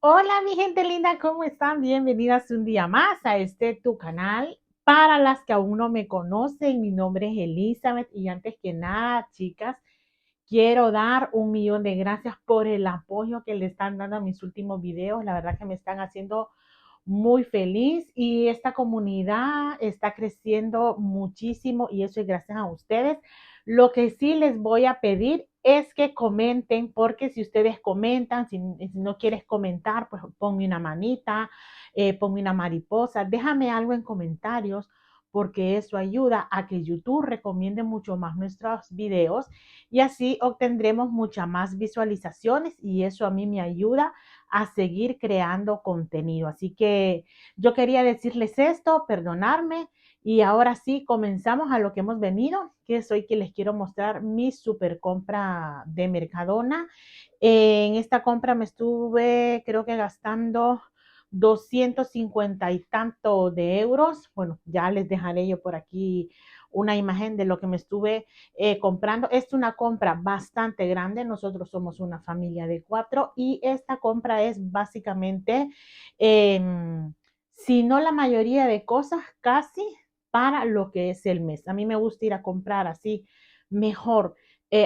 Hola, mi gente linda, ¿cómo están? Bienvenidas un día más a tu canal. Para las que aún no me conocen, mi nombre es Elizabeth y antes que nada, chicas, quiero dar 1 millón de gracias por el apoyo que le están dando a mis últimos videos. La verdad que me están haciendo muy feliz y esta comunidad está creciendo muchísimo y eso es gracias a ustedes. Lo que sí les voy a pedir es que comenten, porque si ustedes comentan, si no quieres comentar, pues ponme una manita, ponme una mariposa, déjame algo en comentarios porque eso ayuda a que YouTube recomiende mucho más nuestros videos y así obtendremos muchas más visualizaciones y eso a mí me ayuda a seguir creando contenido. Así que yo quería decirles esto, perdonarme y ahora sí comenzamos a lo que hemos venido, que es hoy que les quiero mostrar mi super compra de Mercadona. En esta compra me estuve creo que gastando 250 y tanto de euros. Bueno, ya les dejaré yo por aquí una imagen de lo que me estuve comprando. Es una compra bastante grande. Nosotros somos una familia de 4 y esta compra es básicamente, eh, si no la mayoría de cosas, casi para lo que es el mes. A mí me gusta ir a comprar así mejor,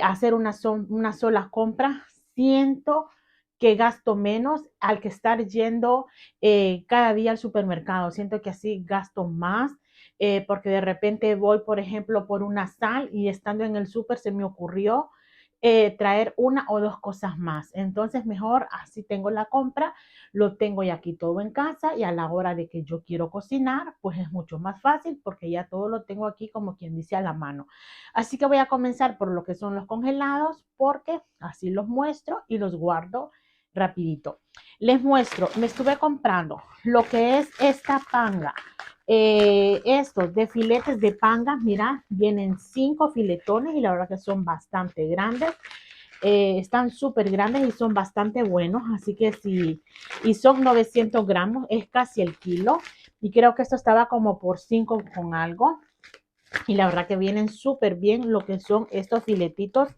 hacer una sola compra. Siento que gasto menos al que estar yendo cada día al supermercado. Siento que así gasto más porque de repente voy, por ejemplo, por una sal y estando en el súper se me ocurrió traer una o dos cosas más. Entonces, mejor así tengo la compra, lo tengo ya aquí todo en casa y a la hora de que yo quiero cocinar, pues es mucho más fácil porque ya todo lo tengo aquí como quien dice a la mano. Así que voy a comenzar por lo que son los congelados porque así los muestro y los guardo rapidito. Les muestro, me estuve comprando lo que es esta panga. Estos de filetes de panga, mira, vienen 5 filetones y la verdad que son bastante grandes. Están súper grandes y son bastante buenos, así que sí, y son 900 gramos, es casi el kilo. Y creo que esto estaba como por 5 con algo. Y la verdad que vienen súper bien lo que son estos filetitos,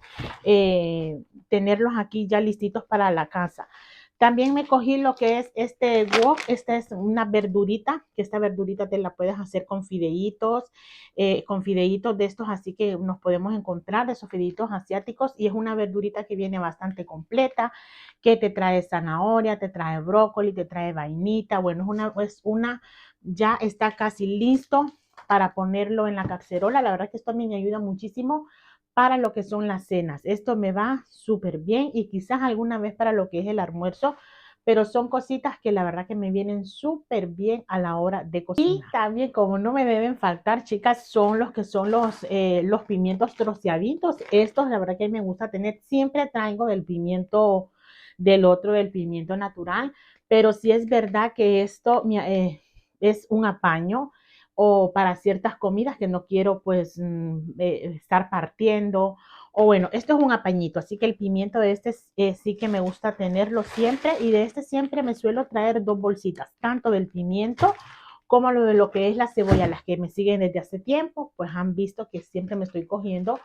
eh, tenerlos aquí ya listitos para la casa. También me cogí lo que es este wok, esta es una verdurita, que esta verdurita te la puedes hacer con fideitos de estos, así que nos podemos encontrar de esos fideitos asiáticos y es una verdurita que viene bastante completa, que te trae zanahoria, te trae brócoli, te trae vainita, bueno, ya está casi listo para ponerlo en la cacerola. La verdad que esto a mí me ayuda muchísimo para lo que son las cenas. Esto me va súper bien y quizás alguna vez para lo que es el almuerzo, pero son cositas que la verdad que me vienen súper bien a la hora de cocinar. Y también, como no me deben faltar, chicas, son los que son los pimientos troceaditos. Estos, la verdad que me gusta tener. Siempre traigo del pimiento, del pimiento natural, pero sí es verdad que esto es un apaño o para ciertas comidas que no quiero pues estar partiendo. O bueno, esto es un apañito, así que el pimiento de este sí que me gusta tenerlo siempre y de este siempre me suelo traer 2 bolsitas, tanto del pimiento como lo que es la cebolla. Las que me siguen desde hace tiempo, pues han visto que siempre me estoy cogiendo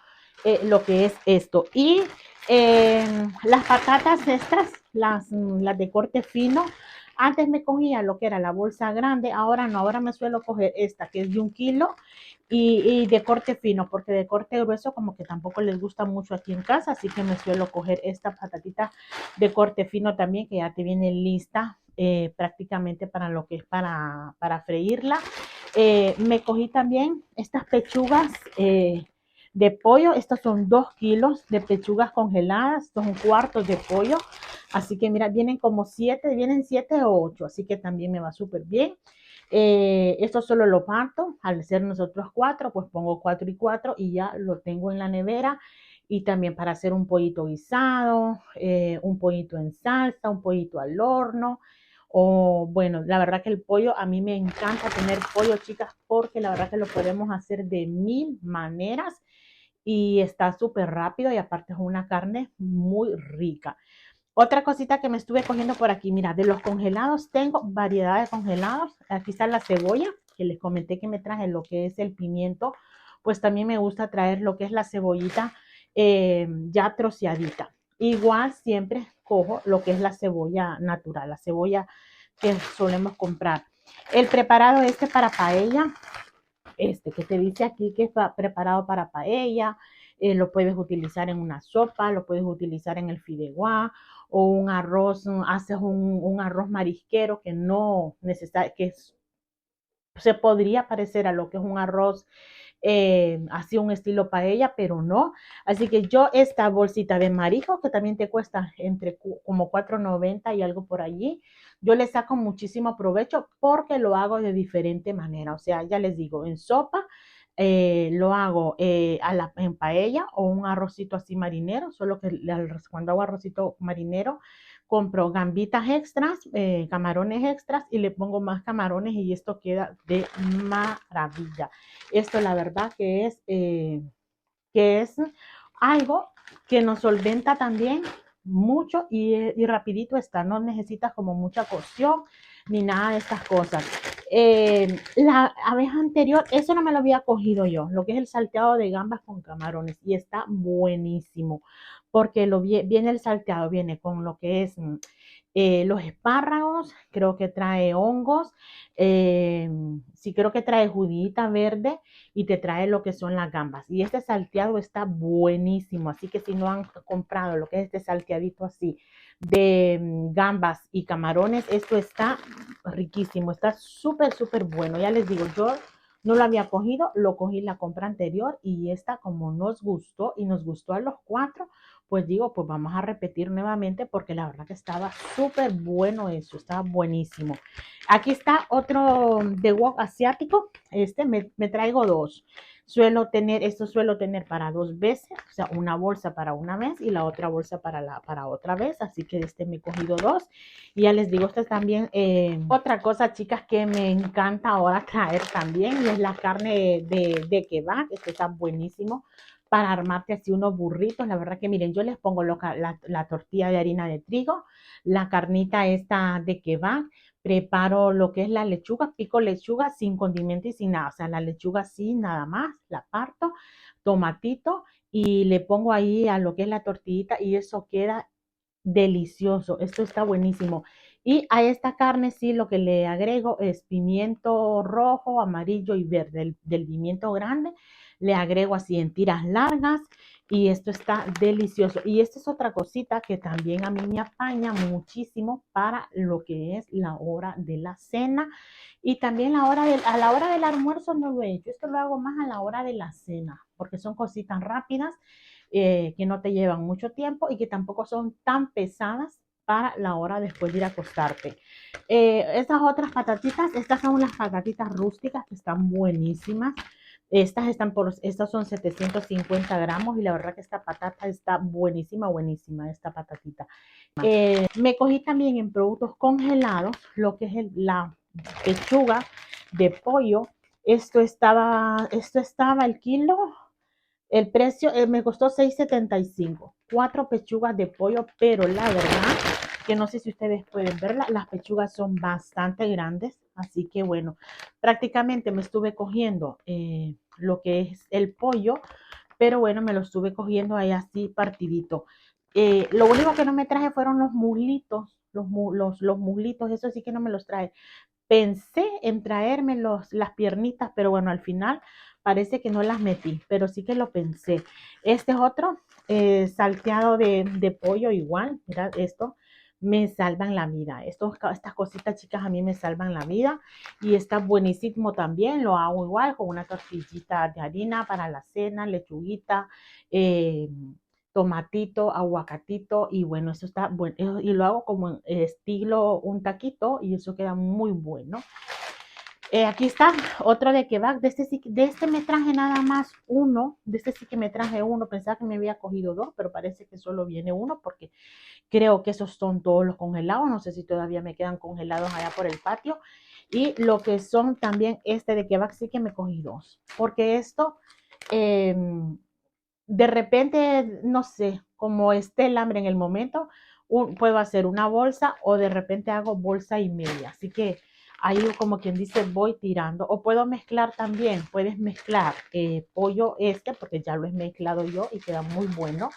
lo que es esto. Y las patatas estas, las de corte fino, antes me cogía lo que era la bolsa grande, ahora no, ahora me suelo coger esta que es de 1 kilo y de corte fino, porque de corte grueso como que tampoco les gusta mucho aquí en casa, así que me suelo coger esta patatita de corte fino también, que ya te viene lista prácticamente para lo que es para freírla. Me cogí también estas pechugas de pollo, estos son 2 kilos de pechugas congeladas, estos son cuartos de pollo. Así que mira, vienen como 7, vienen 7 o 8, así que también me va súper bien. Esto solo lo parto, al ser nosotros 4, pues pongo 4 y 4 y ya lo tengo en la nevera. Y también para hacer un pollito guisado, un pollito en salsa, un pollito al horno. O bueno, la verdad que el pollo, a mí me encanta tener pollo, chicas, porque la verdad que lo podemos hacer de 1000 maneras y está súper rápido y aparte es una carne muy rica. Otra cosita que me estuve cogiendo por aquí, mira, de los congelados tengo variedad de congelados. Aquí está la cebolla, que les comenté que me traje lo que es el pimiento, pues también me gusta traer lo que es la cebollita ya troceadita. Igual siempre escojo lo que es la cebolla natural, la cebolla que solemos comprar. El preparado este para paella, que te dice aquí que está preparado para paella, lo puedes utilizar en una sopa, lo puedes utilizar en el fideuá o un arroz, haces un arroz marisquero que no necesita, se podría parecer a lo que es un arroz así un estilo paella, pero no. Así que yo esta bolsita de marisco, que también te cuesta entre como 4.90 y algo por allí, yo le saco muchísimo provecho porque lo hago de diferente manera. O sea, ya les digo, en sopa, lo hago en paella o un arrocito así marinero, solo que cuando hago arrocito marinero, compro gambitas extras, camarones extras y le pongo más camarones y esto queda de maravilla. Esto la verdad que es algo que nos solventa también mucho y rapidito está, no necesitas como mucha cocción ni nada de estas cosas. La vez anterior, eso no me lo había cogido yo, lo que es el salteado de gambas con camarones y está buenísimo porque viene el salteado, viene con lo que es los espárragos, creo que trae hongos, eh, sí creo que trae judita verde y te trae lo que son las gambas. Y este salteado está buenísimo, así que si no han comprado lo que es este salteadito así de gambas y camarones, esto está riquísimo, está súper, súper bueno. Ya les digo, yo no lo había cogido, lo cogí la compra anterior y esta como nos gustó y nos gustó a los cuatro, pues digo, pues vamos a repetir nuevamente porque la verdad que estaba súper bueno eso, estaba buenísimo. Aquí está otro de wok asiático, me traigo dos. Suelo tener para 2 veces, o sea, una bolsa para una vez y la otra bolsa para otra vez, así que me he cogido dos. Y ya les digo, esta es también otra cosa, chicas, que me encanta ahora traer también, y es la carne de kebab, esto está buenísimo para armarte así unos burritos. La verdad que miren, yo les pongo la tortilla de harina de trigo, la carnita esta de kebab, preparo lo que es la lechuga, pico lechuga sin condimento y sin nada, o sea, la lechuga así nada más, la parto, tomatito y le pongo ahí a lo que es la tortillita y eso queda delicioso, esto está buenísimo. Y a esta carne sí lo que le agrego es pimiento rojo, amarillo y verde, del pimiento grande, le agrego así en tiras largas y esto está delicioso. Y esta es otra cosita que también a mí me apaña muchísimo para lo que es la hora de la cena y también a la hora del almuerzo no lo he hecho, esto lo hago más a la hora de la cena porque son cositas rápidas que no te llevan mucho tiempo y que tampoco son tan pesadas para la hora después de ir a acostarte. Estas otras patatitas, estas son las patatitas rústicas que están buenísimas. Estas son 750 gramos y la verdad que esta patata está buenísima, buenísima, esta patatita. Me cogí también en productos congelados lo que es la pechuga de pollo. Esto estaba el kilo, el precio me costó 6.75, 4 pechugas de pollo, pero la verdad que no sé si ustedes pueden verla, las pechugas son bastante grandes, así que bueno, prácticamente me estuve cogiendo lo que es el pollo, pero bueno, me lo estuve cogiendo ahí así partidito. Lo único que no me traje fueron los muslitos, los muslitos, eso sí que no me los traje. Pensé en traerme las piernitas, pero bueno, al final parece que no las metí, pero sí que lo pensé. Este es otro salteado de pollo igual, mirad esto, me salvan la vida. Estas cositas chicas a mí me salvan la vida y está buenísimo también, lo hago igual con una tortillita de harina para la cena, lechuguita, eh, tomatito, aguacatito y bueno, eso está bueno y lo hago como en estilo un taquito y eso queda muy bueno. Aquí está otro de kebab, de este me traje nada más uno, de este sí que me traje uno, pensaba que me había cogido dos, pero parece que solo viene uno porque creo que esos son todos los congelados, no sé si todavía me quedan congelados allá por el patio. Y lo que son también este de kebab sí que me cogí dos, porque esto eh, de repente, no sé, como esté el hambre en el momento, puedo hacer una bolsa o de repente hago bolsa y media. Así que ahí como quien dice voy tirando. O puedo mezclar también, puedes mezclar pollo porque ya lo he mezclado yo y queda muy bueno.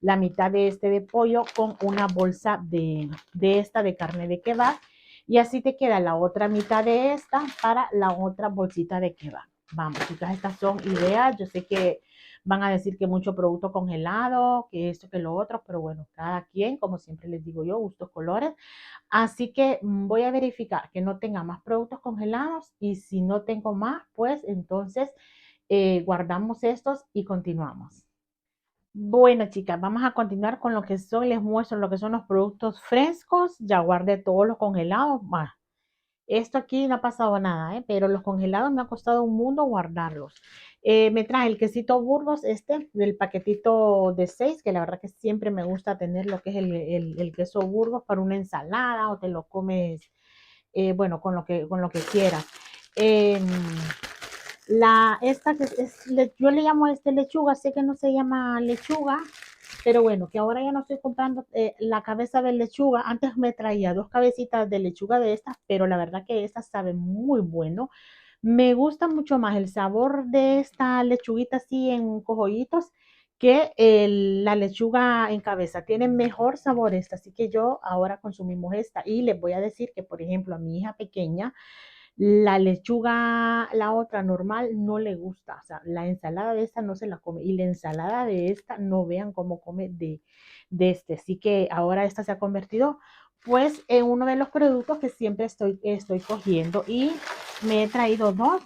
la mitad de este de pollo con una bolsa de esta de carne de kebab. Y así te queda la otra mitad de esta para la otra bolsita de kebab. Vamos, chicas, estas son ideas. Yo sé que van a decir que mucho producto congelado, que esto, que lo otro, pero bueno, cada quien, como siempre les digo yo, gustos, colores. Así que voy a verificar que no tenga más productos congelados y si no tengo más, pues entonces guardamos estos y continuamos. Bueno, chicas, vamos a continuar con lo que son, les muestro lo que son los productos frescos. Ya guardé todos los congelados. Bueno, esto aquí no ha pasado nada, ¿eh? Pero los congelados me ha costado un mundo guardarlos. Me trae el quesito Burgos, este, del paquetito de 6, que la verdad que siempre me gusta tener lo que es el queso Burgos para una ensalada o te lo comes, bueno, con lo que quieras. Eh, esta que yo le llamo este lechuga, sé que no se llama lechuga, pero bueno, que ahora ya no estoy comprando la cabeza de lechuga. Antes me traía dos cabecitas de lechuga de estas, pero la verdad que estas saben muy bueno. Me gusta mucho más el sabor de esta lechuguita así en cojollitos que la lechuga en cabeza. Tiene mejor sabor esta, así que yo ahora consumimos esta. Y les voy a decir que, por ejemplo, a mi hija pequeña, la lechuga, la otra normal, no le gusta. O sea, la ensalada de esta no se la come. Y la ensalada de esta, no vean cómo come de este. Así que ahora esta se ha convertido, pues, en uno de los productos que siempre estoy cogiendo. Y me he traído dos.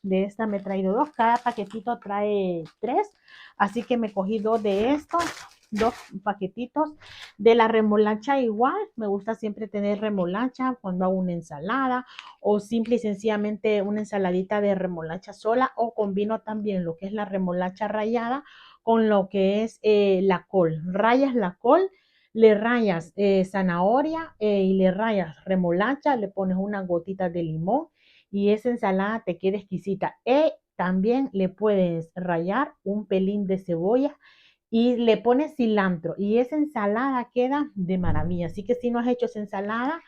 De esta me he traído dos. Cada paquetito trae tres. Así que me cogí dos de estos. Dos paquetitos de la remolacha igual. Me gusta siempre tener remolacha cuando hago una ensalada o simple y sencillamente una ensaladita de remolacha sola o combino también lo que es la remolacha rallada con lo que es la col. Rayas la col, le rayas zanahoria y le rayas remolacha, le pones una gotita de limón y esa ensalada te queda exquisita. Y también le puedes rayar un pelín de cebolla y le pones cilantro y esa ensalada queda de maravilla. Así que si no has hecho esa ensalada,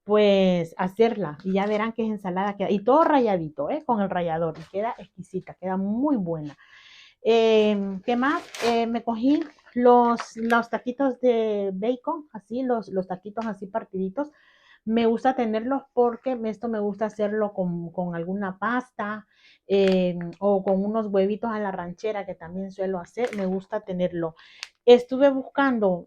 pues hacerla y ya verán que es ensalada queda. Y todo rayadito, con el rallador. Y queda exquisita, queda muy buena. ¿Qué más? Me cogí los taquitos de bacon, así, los taquitos así partiditos. Me gusta tenerlos porque esto me gusta hacerlo con alguna pasta o con unos huevitos a la ranchera que también suelo hacer. Me gusta tenerlo. Estuve buscando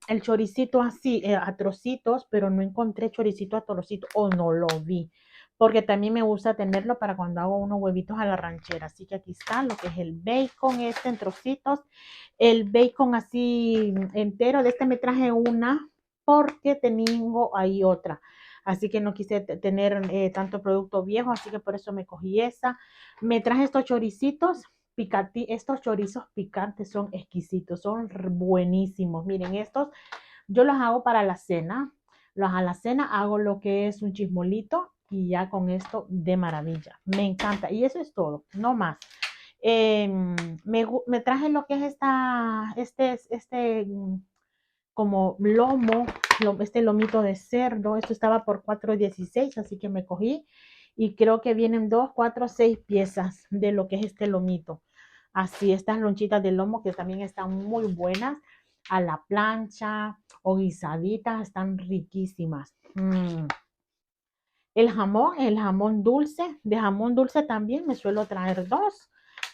el choricito así, a trocitos, pero no encontré choricito a trocitos o no lo vi porque también me gusta tenerlo para cuando hago unos huevitos a la ranchera. Así que aquí está lo que es el bacon este en trocitos, el bacon así entero. De este me traje una porque tengo ahí otra. Así que no quise tener tanto producto viejo, así que por eso me cogí esa. Me traje estos choricitos picantes, estos chorizos picantes son exquisitos, son buenísimos. Miren, estos yo los hago para la cena. A la cena hago lo que es un chismolito y ya con esto de maravilla. Me encanta. Y eso es todo, no más. Eh, me traje lo que es como lomo, este lomito de cerdo. Esto estaba por 4.16, así que me cogí. Y creo que vienen 2, 4, 6 piezas de lo que es este lomito. Así, estas lonchitas de lomo que también están muy buenas a la plancha o guisaditas, están riquísimas. El jamón dulce, de jamón dulce también me suelo traer dos.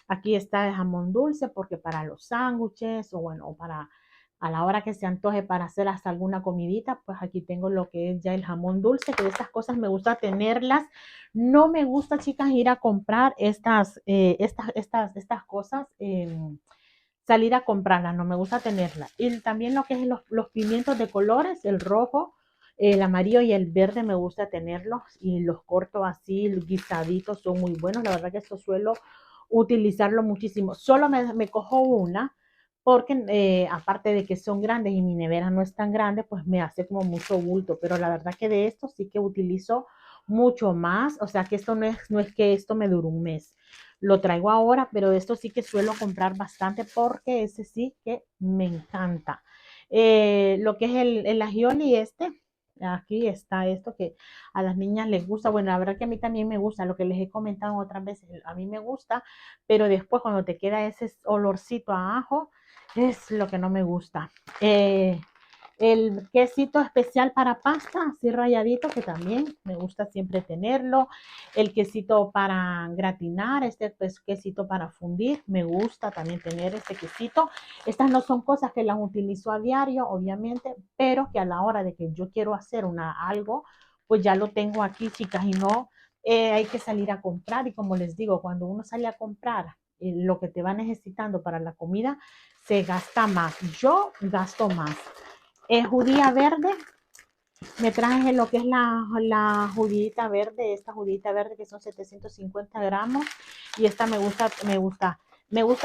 Aquí está el jamón dulce porque para los sándwiches o bueno, para a la hora que se antoje para hacer hasta alguna comidita, pues aquí tengo lo que es ya el jamón dulce, que de estas cosas me gusta tenerlas. No me gusta, chicas, ir a comprar estas cosas, salir a comprarlas, no me gusta tenerlas. Y también lo que es los pimientos de colores, el rojo, el amarillo y el verde me gusta tenerlos y los corto así, guisaditos, son muy buenos. La verdad que esto suelo utilizarlo muchísimo. Solo me cojo una porque aparte de que son grandes y mi nevera no es tan grande, pues me hace como mucho bulto. Pero la verdad que de esto sí que utilizo mucho más. O sea que esto no es que esto me dure un mes. Lo traigo ahora, pero esto sí que suelo comprar bastante porque ese sí que me encanta. Lo que es el ajioli aquí está esto que a las niñas les gusta. Bueno, la verdad que a mí también me gusta, lo que les he comentado otras veces, a mí me gusta, pero después cuando te queda ese olorcito a ajo, Es lo que no me gusta. El quesito especial para pasta, así rayadito, que también me gusta siempre tenerlo. El quesito para gratinar, este pues, quesito para fundir, me gusta también tener este quesito. Estas no son cosas que las utilizo a diario, obviamente, pero que a la hora de que yo quiero hacer algo, pues ya lo tengo aquí, chicas, y no hay que salir a comprar. Y como les digo, cuando uno sale a comprar lo que te va necesitando para la comida, se gasta más. Yo gasto más. Judía verde, me traje lo que es la judita verde, esta judita verde que son 750 gramos y esta me gusta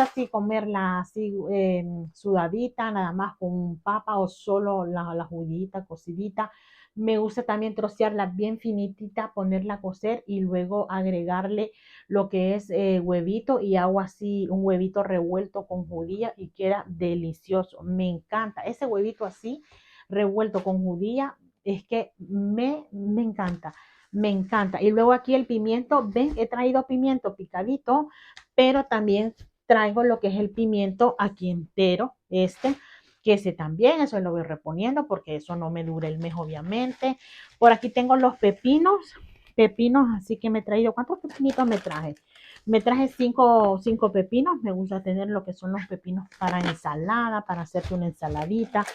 así comerla así sudadita, nada más con papa o solo la judita cocidita. Me gusta también trocearla bien finitita, ponerla a cocer y luego agregarle lo que es huevito y agua así, un huevito revuelto con judía y queda delicioso. Me encanta ese huevito así revuelto con judía, es que me encanta, me encanta. Y luego aquí el pimiento, ven, he traído pimiento picadito, pero también traigo lo que es el pimiento aquí entero, que ese también, eso lo voy reponiendo porque eso no me dura el mes, obviamente. Por aquí tengo los pepinos, así que me he traído, ¿cuántos pepinitos me traje? Me traje cinco pepinos, me gusta tener lo que son los pepinos para ensalada, para hacerte una ensaladita.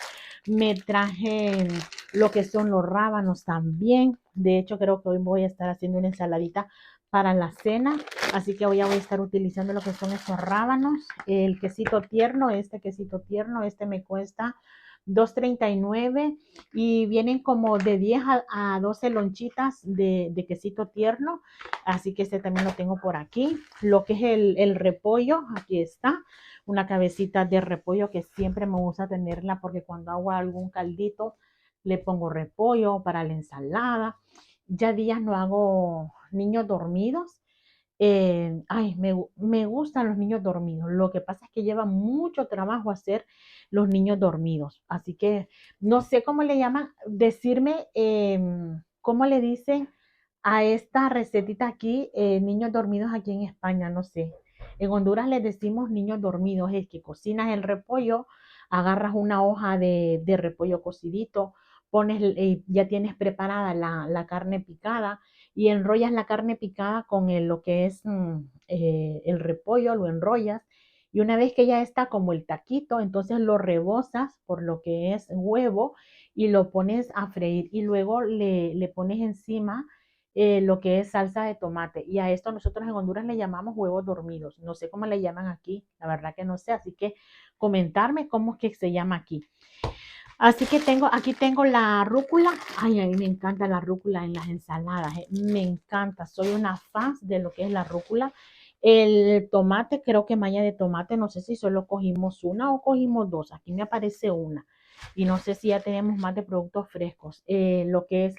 Me traje lo que son los rábanos también. De hecho, creo que hoy voy a estar haciendo una ensaladita para la cena. Así que hoy ya voy a estar utilizando lo que son esos rábanos. El quesito tierno, este me cuesta 2.39 y vienen como de 10 a 12 lonchitas de quesito tierno. Así que este también lo tengo por aquí. Lo que es el repollo, aquí está una cabecita de repollo que siempre me gusta tenerla porque cuando hago algún caldito le pongo repollo para la ensalada. Ya días no hago niños dormidos. Me gustan los niños dormidos. Lo que pasa es que lleva mucho trabajo hacer los niños dormidos. Así que no sé cómo le llaman, decirme cómo le dicen a esta recetita aquí, niños dormidos aquí en España, no sé. En Honduras les decimos niños dormidos, es que cocinas el repollo, agarras una hoja de repollo cocidito, ya tienes preparada la carne picada y enrollas la carne picada con lo que es el repollo, lo enrollas y una vez que ya está como el taquito, entonces lo rebozas por lo que es huevo y lo pones a freír y luego le pones encima lo que es salsa de tomate. Y a esto nosotros en Honduras le llamamos huevos dormidos. No sé cómo le llaman aquí, la verdad que no sé, así que comentarme cómo es que se llama aquí. Así que aquí tengo la rúcula. Ay, a mí me encanta la rúcula en las ensaladas. Me encanta. Soy una fan de lo que es la rúcula. El tomate, creo que malla de tomate, no sé si solo cogimos una o cogimos dos. Aquí me aparece una. Y no sé si ya tenemos más de productos frescos. Lo que es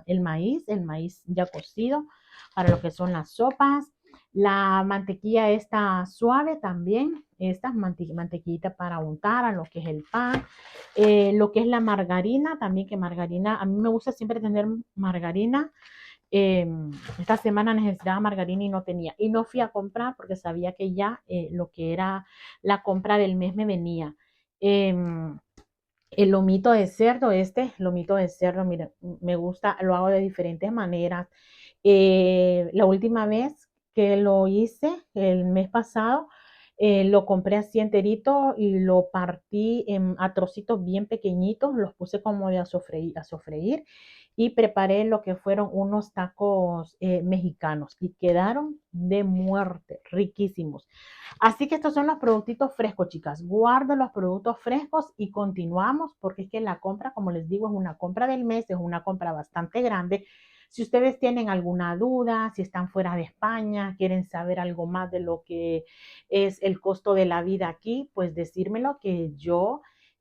el maíz ya cocido, para lo que son las sopas. La mantequilla está suave también. Esta mantequillita para untar a lo que es el pan. Lo que es la margarina, también que margarina, a mí me gusta siempre tener margarina. Eh, esta semana necesitaba margarina y no tenía. Y no fui a comprar porque sabía que ya lo que era la compra del mes me venía. Eh, el lomito de cerdo, lomito de cerdo, miren, me gusta, lo hago de diferentes maneras. La última vez que lo hice, el mes pasado, lo compré así enterito y lo partí a trocitos bien pequeñitos, los puse como de a sofreír y preparé lo que fueron unos tacos mexicanos y quedaron de muerte, riquísimos. Así que estos son los productitos frescos, chicas. Guardo los productos frescos y continuamos porque es que la compra, como les digo, es una compra del mes, es una compra bastante grande. Si ustedes tienen alguna duda, si están fuera de España, quieren saber algo más de lo que es el costo de la vida aquí, pues decírmelo que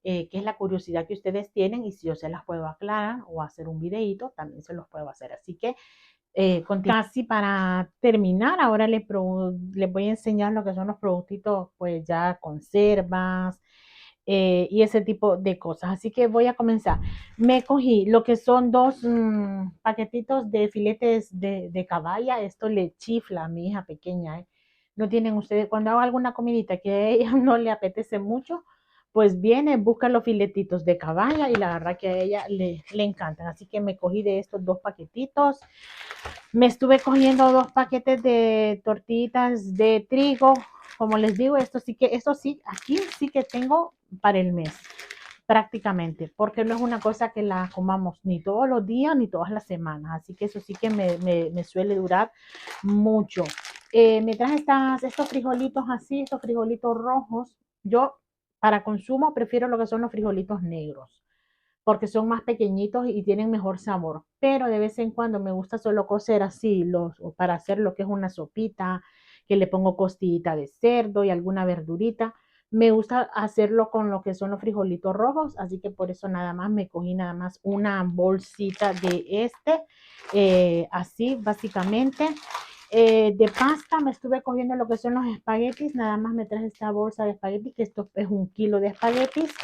es la curiosidad que ustedes tienen y si yo se las puedo aclarar o hacer un videito, también se los puedo hacer. Así que casi para terminar, ahora les voy a enseñar lo que son los productitos, pues ya conservas y ese tipo de cosas. Así que voy a comenzar. Me cogí lo que son dos paquetitos de filetes de caballa. Esto le chifla a mi hija pequeña. No tienen ustedes, cuando hago alguna comidita que a ella no le apetece mucho, pues viene, busca los filetitos de caballa y la verdad que a ella le encantan. Así que me cogí de estos 2 paquetitos. Me estuve cogiendo 2 paquetes de tortillitas de trigo. Como les digo, esto sí, aquí sí que tengo para el mes prácticamente, porque no es una cosa que la comamos ni todos los días ni todas las semanas, así que eso sí que me suele durar mucho. Me traje estos frijolitos así, estos frijolitos rojos. Yo para consumo prefiero lo que son los frijolitos negros, porque son más pequeñitos y tienen mejor sabor, pero de vez en cuando me gusta solo cocer así, o para hacer lo que es una sopita, que le pongo costillita de cerdo y alguna verdurita. Me gusta hacerlo con lo que son los frijolitos rojos, así que por eso nada más me cogí nada más una bolsita de así básicamente. De pasta me estuve cogiendo lo que son los espaguetis, nada más me traje esta bolsa de espaguetis, que esto es 1 kilo de espaguetis,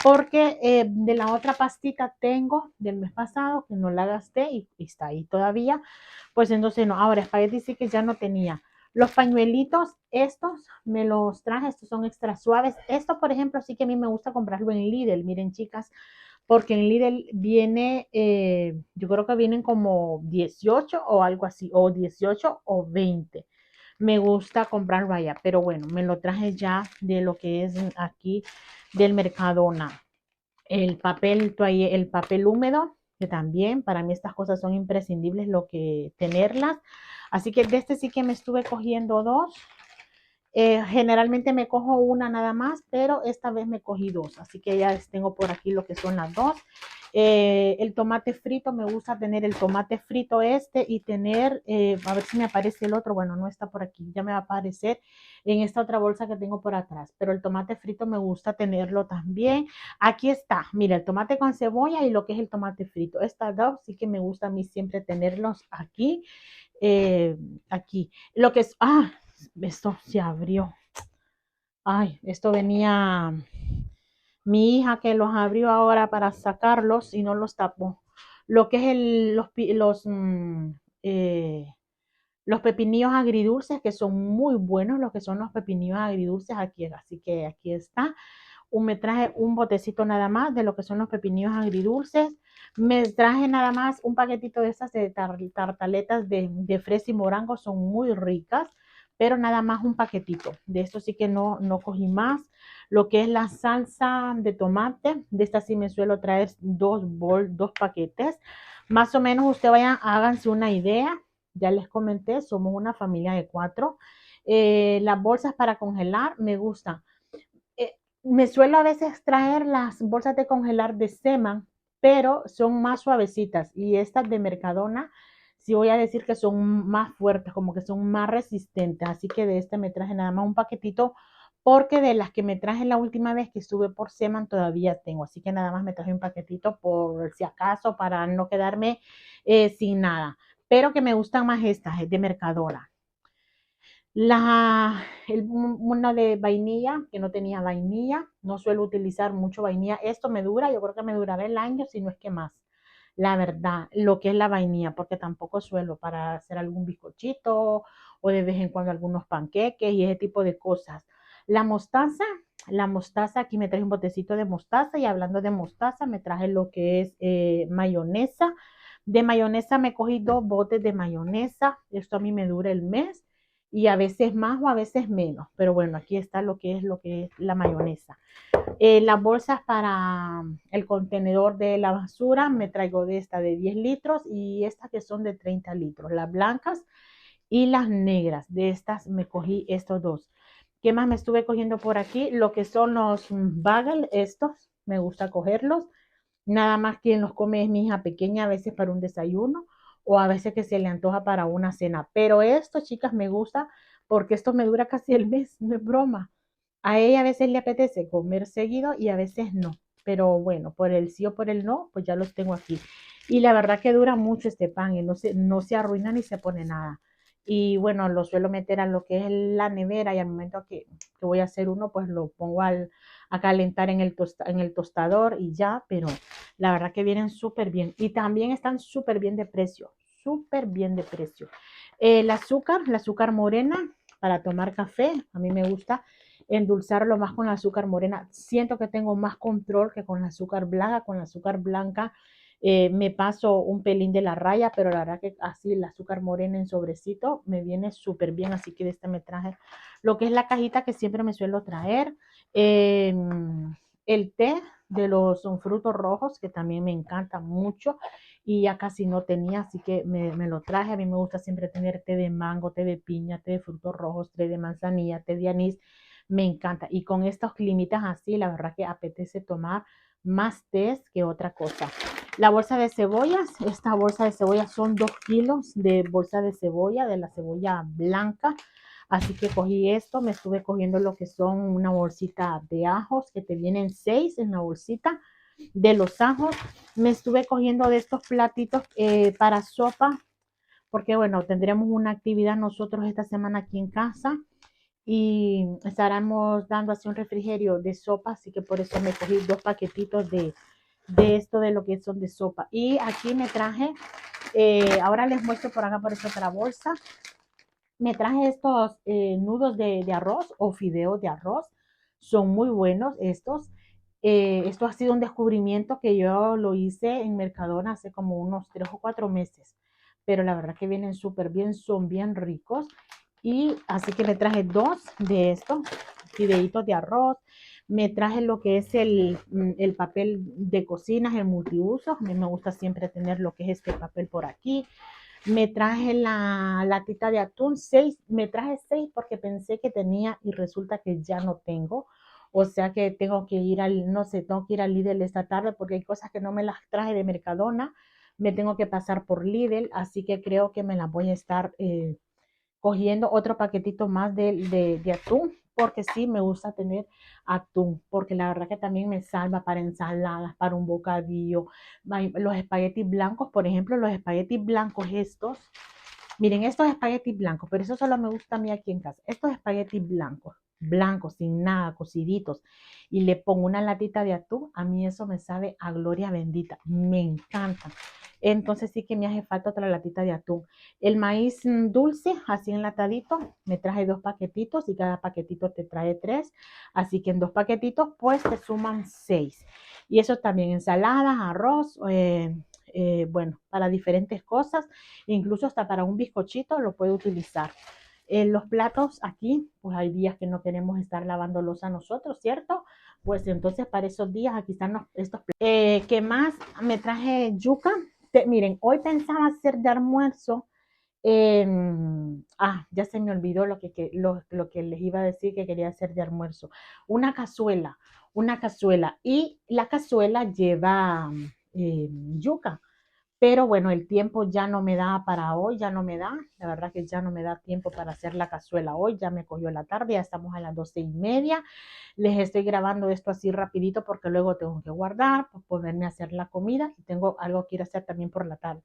porque de la otra pastita tengo del mes pasado que no la gasté y está ahí todavía, pues entonces no, ahora espaguetis sí que ya no tenía. Los pañuelitos, estos me los traje, estos son extra suaves. Esto, por ejemplo, sí que a mí me gusta comprarlo en Lidl, miren chicas, porque en Lidl viene, yo creo que vienen como 18 o algo así, o 18 o 20. Me gusta comprarlo allá, pero bueno, me lo traje ya de lo que es aquí del Mercadona. El papel húmedo, que también para mí estas cosas son imprescindibles lo que tenerlas. Así que de este sí que me estuve cogiendo 2. Generalmente me cojo una nada más, pero esta vez me cogí 2, así que ya tengo por aquí lo que son las 2. El tomate frito, me gusta tener el tomate frito y tener, a ver si me aparece el otro, bueno, no está por aquí, ya me va a aparecer en esta otra bolsa que tengo por atrás, pero el tomate frito me gusta tenerlo también. Aquí está, mira, el tomate con cebolla y lo que es el tomate frito. Estas dos sí que me gusta a mí siempre tenerlos aquí. eh, Aquí. Lo que es, esto se abrió. Ay, esto venía mi hija que los abrió ahora para sacarlos y no los tapó. Lo que es eh, los pepinillos agridulces, que son muy buenos, los que son los pepinillos agridulces aquí, así que aquí está. Me traje un botecito nada más de lo que son los pepinillos agridulces. Me traje nada más un paquetito de esas de tartaletas de fresa y morango, son muy ricas, pero nada más un paquetito. De esto sí que no cogí más. Lo que es la salsa de tomate, de esta sí me suelo traer 2 paquetes. Más o menos usted vayan, háganse una idea. Ya les comenté, somos una familia de 4. Las bolsas para congelar me gustan. Me suelo a veces traer las bolsas de congelar de Seman, pero son más suavecitas. Y estas de Mercadona, sí voy a decir que son más fuertes, como que son más resistentes. Así que de este me traje nada más un paquetito, porque de las que me traje la última vez que estuve por Seman todavía tengo. Así que nada más me traje un paquetito por si acaso, para no quedarme sin nada. Pero que me gustan más estas, de Mercadona. Una de vainilla, que no tenía vainilla, no suelo utilizar mucho vainilla. Esto me dura, yo creo que me durará el año, si no es que más. La verdad, lo que es la vainilla, porque tampoco suelo para hacer algún bizcochito o de vez en cuando algunos panqueques y ese tipo de cosas. La mostaza, la mostaza, aquí me traje un botecito de mostaza y hablando de mostaza, me traje lo que es mayonesa. De mayonesa me cogí 2 botes de mayonesa, esto a mí me dura el mes y a veces más o a veces menos. Pero bueno, aquí está lo que es la mayonesa. Las bolsas para el contenedor de la basura me traigo de esta de 10 litros y estas que son de 30 litros, las blancas y las negras. De estas me cogí estos 2. ¿Qué más me estuve cogiendo por aquí? Lo que son los bagels, estos me gusta cogerlos. Nada más quien los come es mi hija pequeña, a veces para un desayuno o a veces que se le antoja para una cena. Pero esto, chicas, me gusta porque esto me dura casi el mes, no es broma. A ella a veces le apetece comer seguido y a veces no. Pero bueno, por el sí o por el no, pues ya los tengo aquí. Y la verdad que dura mucho este pan y no se arruina ni se pone nada. Y bueno, lo suelo meter a lo que es la nevera y al momento que voy a hacer uno, pues lo pongo a calentar en el tostador y ya, pero la verdad que vienen súper bien. Y también están súper bien de precio, súper bien de precio. El azúcar morena para tomar café, a mí me gusta. endulzarlo más con la azúcar morena. Siento que tengo más control que con la azúcar blanca. Con la azúcar blanca me paso un pelín de la raya, pero la verdad que así el azúcar morena en sobrecito me viene súper bien, así que de este me traje lo que es la cajita que siempre me suelo traer. Eh, el té de los frutos rojos, que también me encanta mucho y ya casi no tenía, así que me lo traje. A mí me gusta siempre tener té de mango, té de piña, té de frutos rojos, té de manzanilla, té de anís, me encanta. Y con estos climitas así, la verdad que apetece tomar más té que otra cosa. La bolsa de cebollas, esta bolsa de cebollas son 2 kilos de bolsa de cebolla, de la cebolla blanca. Así que cogí esto, me estuve cogiendo lo que son una bolsita de ajos, que te vienen 6 en la bolsita de los ajos. Me estuve cogiendo de estos platitos para sopa, porque bueno, tendremos una actividad nosotros esta semana aquí en casa y estaremos dando así un refrigerio de sopa, así que por eso me cogí 2 paquetitos de esto de lo que son de sopa. Y aquí me traje, ahora les muestro por acá por esta otra bolsa, me traje estos nudos de arroz o fideos de arroz. Son muy buenos estos. Esto ha sido un descubrimiento que yo lo hice en Mercadona hace como unos 3 o 4 meses. Pero la verdad que vienen súper bien, son bien ricos. Y así que me traje 2 de estos fideitos de arroz. Me traje lo que es el papel de cocina, el multiuso. A mí me gusta siempre tener lo que es este papel por aquí. Me traje la latita de atún, 6, me traje 6 porque pensé que tenía y resulta que ya no tengo. O sea que tengo que ir al, no sé, tengo que ir al Lidl esta tarde porque hay cosas que no me las traje de Mercadona. Me tengo que pasar por Lidl, así que creo que me las voy a estar cogiendo otro paquetito más de atún, porque sí me gusta tener atún, porque la verdad que también me salva para ensaladas, para un bocadillo. Los espaguetis blancos, por ejemplo, los espaguetis blancos estos, miren, estos espaguetis blancos, pero eso solo me gusta a mí aquí en casa. Estos espaguetis blancos, blancos, sin nada, cociditos, y le pongo una latita de atún, a mí eso me sabe a gloria bendita, me encanta. Entonces sí que me hace falta otra latita de atún. El maíz dulce, así enlatadito, me traje 2 paquetitos y cada paquetito te trae 3. Así que en 2 paquetitos pues te suman 6. Y eso también, ensaladas, arroz, bueno, para diferentes cosas, incluso hasta para un bizcochito lo puedo utilizar. Los platos aquí, pues hay días que no queremos estar lavándolos a nosotros, ¿cierto? Pues entonces para esos días aquí están estos platos. ¿Qué más? Me traje yuca. Miren, hoy pensaba hacer de almuerzo. Ya se me olvidó lo que les iba a decir que quería hacer de almuerzo. Una cazuela, una cazuela. Y la cazuela lleva yuca. Pero bueno, el tiempo ya no me da para hoy, ya no me da. La verdad que ya no me da tiempo para hacer la cazuela hoy. Ya me cogió la tarde, ya estamos a las 12:30. Les estoy grabando esto así rapidito porque luego tengo que guardar, pues ponerme a hacer la comida y tengo algo que ir a hacer también por la tarde.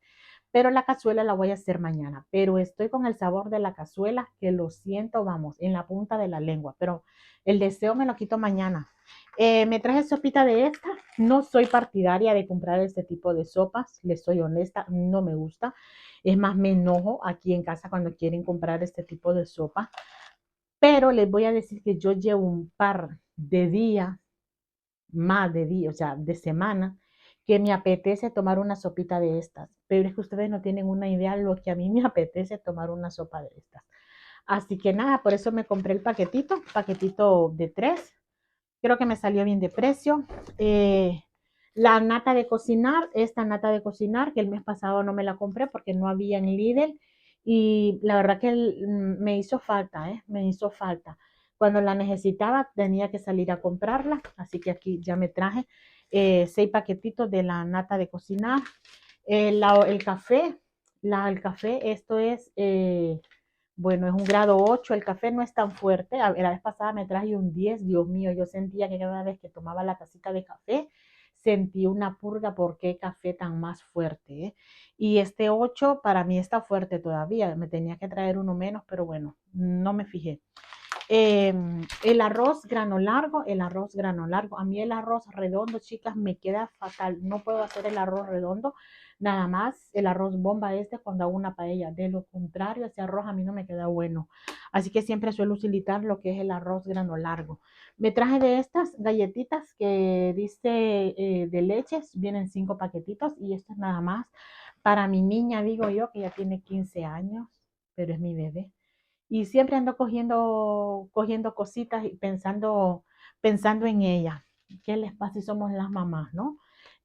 Pero la cazuela la voy a hacer mañana. Pero estoy con el sabor de la cazuela que lo siento, vamos, en la punta de la lengua. Pero el deseo me lo quito mañana. Me traje sopita de esta. No soy partidaria de comprar este tipo de sopas. Les soy honesta, no me gusta. Es más, me enojo aquí en casa cuando quieren comprar este tipo de sopa. Pero les voy a decir que yo llevo un par de días, más de días, o sea, de semanas, que me apetece tomar una sopita de estas. Pero es que ustedes no tienen una idea de lo que a mí me apetece tomar una sopa de estas. Así que nada, por eso me compré el paquetito de 3. Creo que me salió bien de precio. La nata de cocinar, esta nata de cocinar, que el mes pasado no me la compré porque no había en Lidl. Y la verdad que me hizo falta, ¿eh? Me hizo falta. Cuando la necesitaba tenía que salir a comprarla, así que aquí ya me traje 6 paquetitos de la nata de cocinar. El café, el café, esto es bueno, es un grado 8, el café no es tan fuerte. La vez pasada me traje un 10, Dios mío, yo sentía que cada vez que tomaba la tacita de café, sentí una purga, ¿por qué café tan más fuerte? Y este 8 para mí está fuerte todavía, me tenía que traer uno menos, pero bueno, no me fijé. El arroz grano largo, a mí el arroz redondo, chicas, me queda fatal, no puedo hacer el arroz redondo, nada más el arroz bomba cuando hago una paella, de lo contrario ese arroz a mí no me queda bueno, así que siempre suelo utilizar lo que es el arroz grano largo. Me traje de estas galletitas que dice de leches, vienen 5 paquetitos y esto es nada más para mi niña, digo yo, que ya tiene 15 años, pero es mi bebé y siempre ando cogiendo cositas y pensando en ella. ¿Qué les pasa si somos las mamás, no?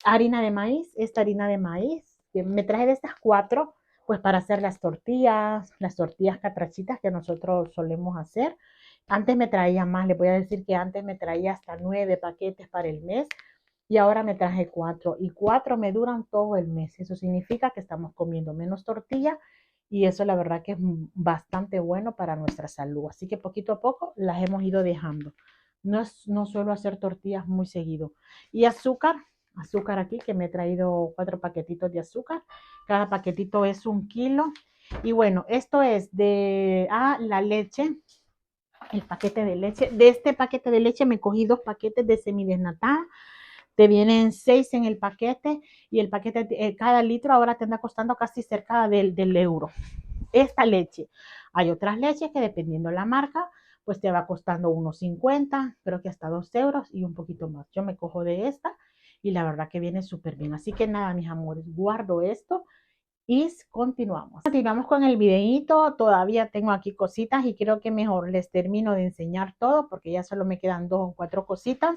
Harina de maíz, esta harina de maíz, que me traje de estas 4, pues para hacer las tortillas catrachitas que nosotros solemos hacer. Antes me traía más, les voy a decir que antes me traía hasta 9 paquetes para el mes y ahora me traje 4 y 4 me duran todo el mes. Eso significa que estamos comiendo menos tortilla y eso la verdad que es bastante bueno para nuestra salud. Así que poquito a poco las hemos ido dejando. No suelo hacer tortillas muy seguido. Y azúcar aquí que me he traído 4 paquetitos de azúcar. Cada paquetito es 1 kilo. Y bueno, esto es de la leche, el paquete de leche. De este paquete de leche me cogí 2 paquetes de semidesnatada. Te vienen 6 en el paquete y el paquete, cada litro ahora te anda costando casi cerca del euro. Esta leche. Hay otras leches que dependiendo de la marca, pues te va costando unos 50, creo que hasta 2 euros y un poquito más. Yo me cojo de esta y la verdad que viene súper bien. Así que nada, mis amores, guardo esto y continuamos. Continuamos con el videito. Todavía tengo aquí cositas y creo que mejor les termino de enseñar todo porque ya solo me quedan 2 o 4 cositas.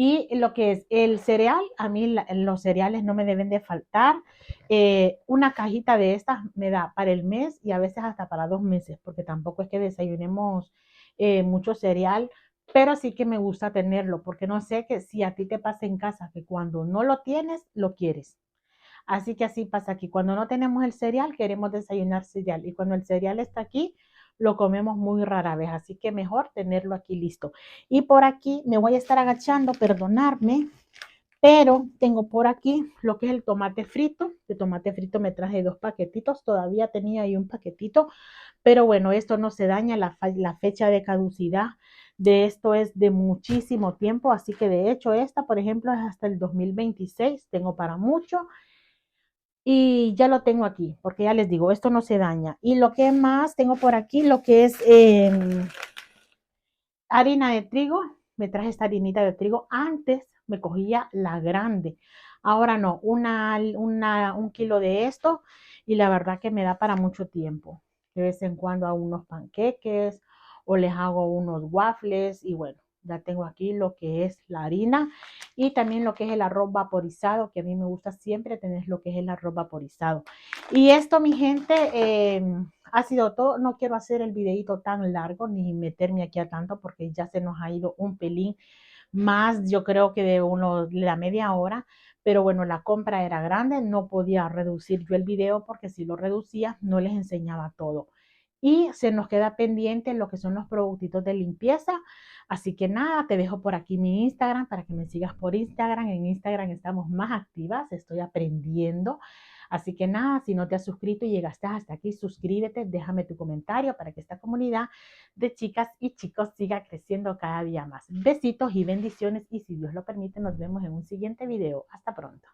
Y lo que es el cereal, a mí los cereales no me deben de faltar. Una cajita de estas me da para el mes y a veces hasta para 2 meses, porque tampoco es que desayunemos mucho cereal, pero sí que me gusta tenerlo, porque no sé que si a ti te pasa en casa que cuando no lo tienes, lo quieres. Así que así pasa aquí. Cuando no tenemos el cereal, queremos desayunar cereal. Y cuando el cereal está aquí, lo comemos muy rara vez. Así que mejor tenerlo aquí listo. Y por aquí me voy a estar agachando, perdonarme, pero tengo por aquí lo que es el tomate frito. De tomate frito me traje 2 paquetitos. Todavía tenía ahí un paquetito. Pero bueno, esto no se daña. La fecha de caducidad de esto es de muchísimo tiempo. Así que de hecho esta, por ejemplo, es hasta el 2026. Tengo para mucho y ya lo tengo aquí, porque ya les digo, esto no se daña. Y lo que más tengo por aquí, lo que es harina de trigo, me traje esta harinita de trigo, antes me cogía la grande, ahora no, 1 kilo de esto y la verdad que me da para mucho tiempo. De vez en cuando hago unos panqueques o les hago unos waffles y bueno, ya tengo aquí lo que es la harina y también lo que es el arroz vaporizado, que a mí me gusta siempre tener lo que es el arroz vaporizado. Y esto, mi gente, ha sido todo. No quiero hacer el videito tan largo ni meterme aquí a tanto porque ya se nos ha ido un pelín más, yo creo que de la media hora. Pero bueno, la compra era grande, no podía reducir yo el video porque si lo reducía no les enseñaba todo. Y se nos queda pendiente lo que son los productitos de limpieza. Así que nada, te dejo por aquí mi Instagram para que me sigas por Instagram. En Instagram estamos más activas, estoy aprendiendo. Así que nada, si no te has suscrito y llegaste hasta aquí, suscríbete, déjame tu comentario para que esta comunidad de chicas y chicos siga creciendo cada día más. Besitos y bendiciones y si Dios lo permite, nos vemos en un siguiente video. Hasta pronto.